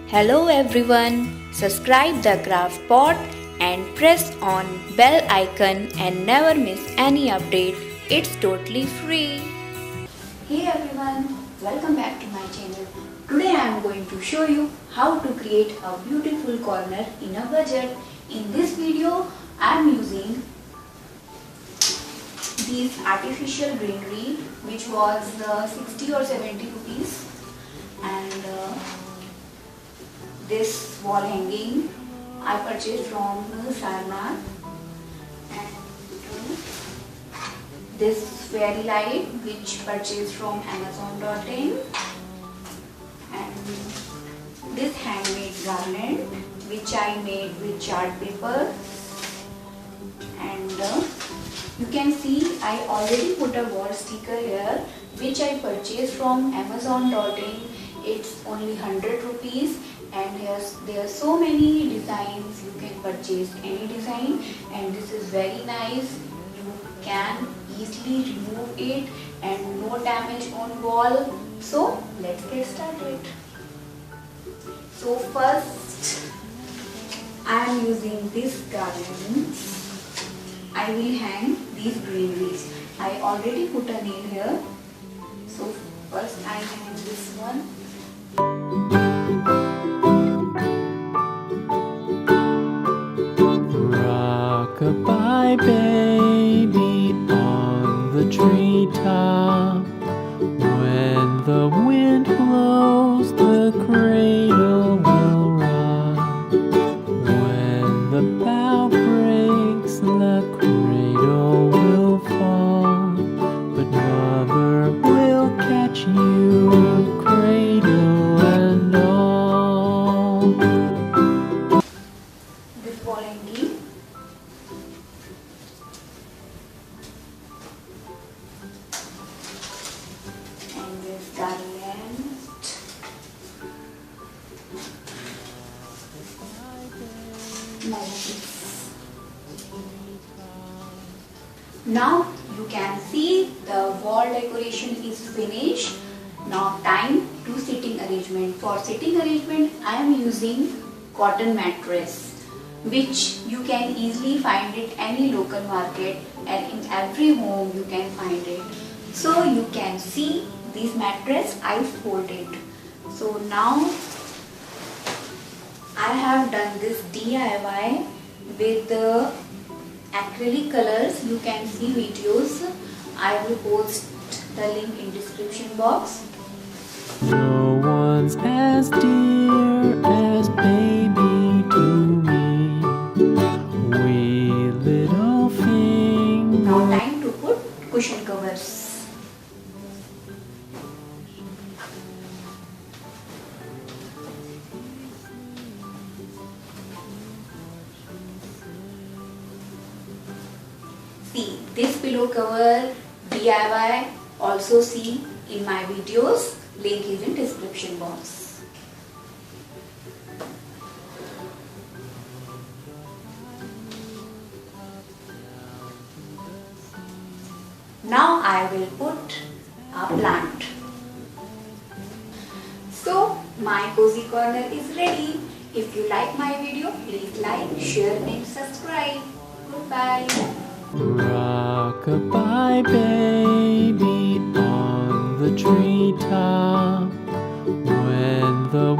Hello everyone, subscribe the craft pot and press on bell icon and never miss any update. It's totally free. Hey everyone, welcome back to my channel. Today I am going to show you how to create a beautiful corner in a budget. In this video I am using these artificial greenery which was 60 or 70 rupees and this wall hanging I purchased from Sarnath, and this fairy light which purchased from Amazon.in, and this handmade garland which I made with chart paper, and you can see I already put a wall sticker here which I purchased from Amazon.in. It's only 100 rupees. And there are so many designs. You can purchase any design, and this is very nice. You can easily remove it and no damage on wall. So let's get started. So first I am using this garland. I will hang these greeneries. I already put a nail here. So first I hang this one. Rock-a-bye baby on the treetop. When the wind blows, the cradle will rock. When the bough breaks, the cradle will fall. But mother will catch you, cradle and all. This wall hanging. And this garland. Now you can see the wall decoration is finished. Now time to sitting arrangement. For sitting arrangement I am using cotton mattress which you can easily find it any local market, and in every home you can find it. So you can see this mattress I folded. So now I have done this DIY with the acrylic colors. You can see videos. I will post the link in description box. No one's as dear as baby to me. Wee little thing. Now time to put cushion covers. See, this pillow cover DIY also see in my videos. Link is in description box. Now I will put a plant. So my cozy corner is ready. If you like my video, please like, share and subscribe. Goodbye. Rock-a-bye baby on the treetop. When the